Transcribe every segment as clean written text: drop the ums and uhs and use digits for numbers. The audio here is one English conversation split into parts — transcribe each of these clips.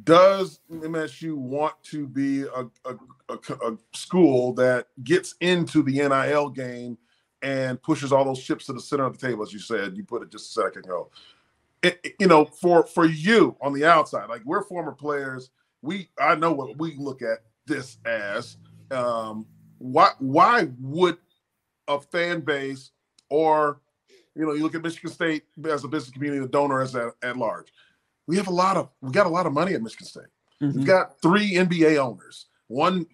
does MSU want to be a school that gets into the NIL game and pushes all those chips to the center of the table, as you said, you put it just a second ago? For you on the outside, like, we're former players, I know what we look at this as. Why would a fan base, or you look at Michigan State as a business community, the donor as at large? We got a lot of money at Michigan State. Mm-hmm. We've got 3 NBA owners, one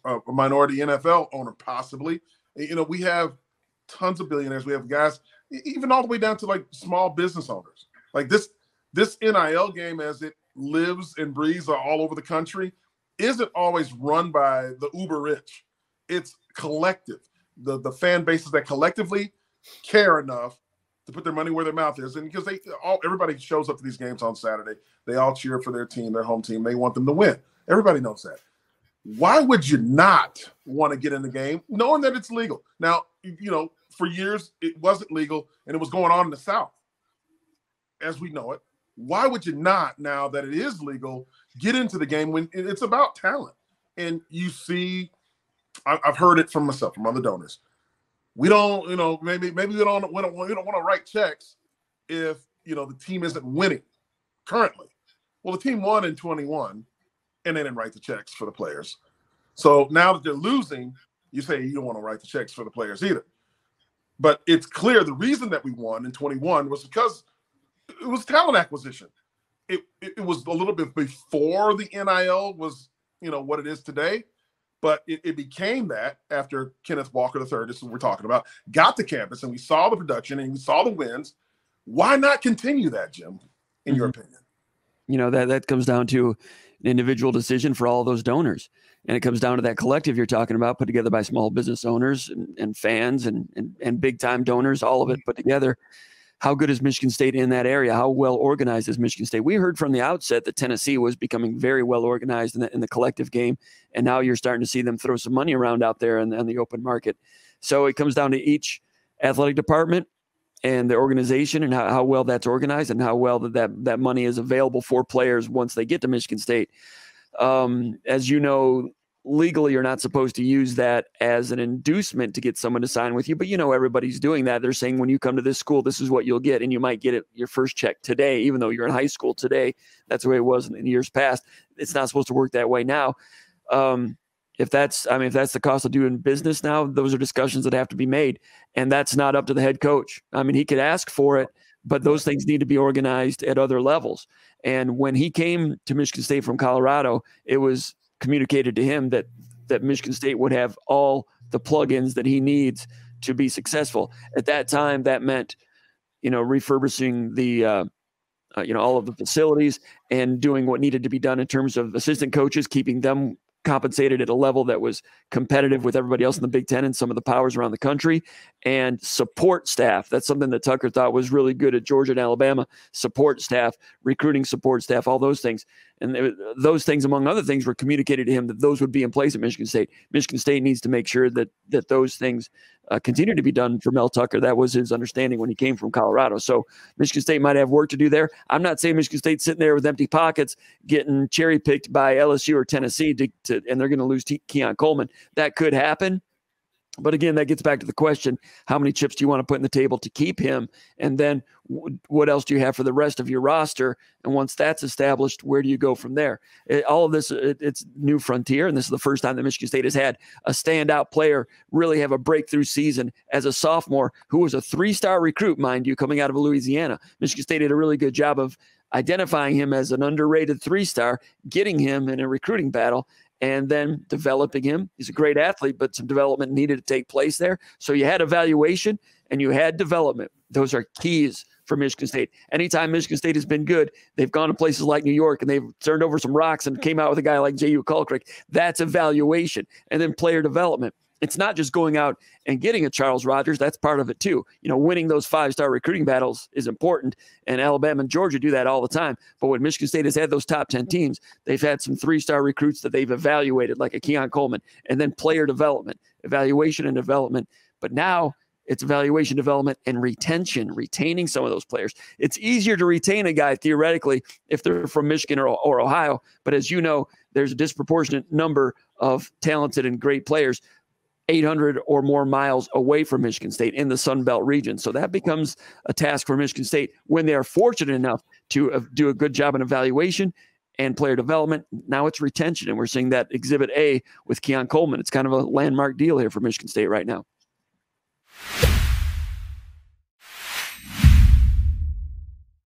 a minority NFL owner, possibly. We have tons of billionaires. We have guys, even all the way down to like small business owners. Like this NIL game, as it lives and breathes all over the country, isn't always run by the uber rich. It's collective. The fan bases that collectively care enough to put their money where their mouth is, and because everybody shows up to these games on Saturday, they all cheer for their team, their home team. They want them to win. Everybody knows that. Why would you not want to get in the game, knowing that it's legal? Now, for years it wasn't legal, and it was going on in the South, as we know it. Why would you not, now that it is legal, get into the game when it's about talent? And you see, I've heard it from myself, from other donors. We don't, maybe we don't want to write checks if the team isn't winning currently. Well, the team won in 21, and they didn't write the checks for the players. So now that they're losing, you say you don't want to write the checks for the players either. But it's clear the reason that we won in 21 was because it was talent acquisition. It was a little bit before the NIL was, what it is today. But it became that after Kenneth Walker III, this is what we're talking about, got to campus, and we saw the production and we saw the wins. Why not continue that, Jim, in your opinion? That comes down to an individual decision for all of those donors. And it comes down to that collective you're talking about, put together by small business owners and fans and big-time donors, all of it put together. How good is Michigan State in that area? How well organized is Michigan State? We heard from the outset that Tennessee was becoming very well organized in the collective game, and now you're starting to see them throw some money around out there in the open market. So it comes down to each athletic department and the organization and how well that's organized and how well that money is available for players once they get to Michigan State. As you know, legally, you're not supposed to use that as an inducement to get someone to sign with you, but everybody's doing that. They're saying, when you come to this school, this is what you'll get, and you might get your first check today, even though you're in high school today. That's the way it was in years past. It's not supposed to work that way now. If that's the cost of doing business now, those are discussions that have to be made, and that's not up to the head coach. He could ask for it, but those things need to be organized at other levels. And when he came to Michigan State from Colorado, it was communicated to him that Michigan State would have all the plugins that he needs to be successful. At that time, that meant, refurbishing the, all of the facilities and doing what needed to be done in terms of assistant coaches, keeping them compensated at a level that was competitive with everybody else in the Big Ten and some of the powers around the country, and support staff. That's something that Tucker thought was really good at Georgia and Alabama. Support staff, recruiting support staff, all those things. And those things, among other things, were communicated to him that those would be in place at Michigan State. Michigan State needs to make sure that those things continue to be done for Mel Tucker. That was his understanding when he came from Colorado. So Michigan State might have work to do there. I'm not saying Michigan State's sitting there with empty pockets getting cherry-picked by LSU or Tennessee and they're going to lose Keon Coleman. That could happen. But again, that gets back to the question, how many chips do you want to put in the table to keep him? And then what else do you have for the rest of your roster? And once that's established, where do you go from there? All of this, it's new frontier. And this is the first time that Michigan State has had a standout player really have a breakthrough season as a sophomore who was a 3-star recruit, mind you, coming out of Louisiana. Michigan State did a really good job of identifying him as an underrated 3-star, getting him in a recruiting battle, and then developing him. He's a great athlete, but some development needed to take place there. So you had evaluation and you had development. Those are keys for Michigan State. Anytime Michigan State has been good, they've gone to places like New York and they've turned over some rocks and came out with a guy like Jehuu Caulcrick. That's evaluation. And then player development. It's not just going out and getting a Charles Rogers. That's part of it too. Winning those 5-star recruiting battles is important, and Alabama and Georgia do that all the time. But when Michigan State has had those top 10 teams, they've had some 3-star recruits that they've evaluated, like a Keon Coleman, and then player development, evaluation and development. But now It's evaluation, development, and retention, retaining some of those players. It's easier to retain a guy theoretically if they're from Michigan or Ohio. But as you know, there's a disproportionate number of talented and great players 800 or more miles away from Michigan State in the Sun Belt region. So that becomes a task for Michigan State when they are fortunate enough to do a good job in evaluation and player development. Now it's retention, and we're seeing that Exhibit A with Keon Coleman. It's kind of a landmark deal here for Michigan State right now.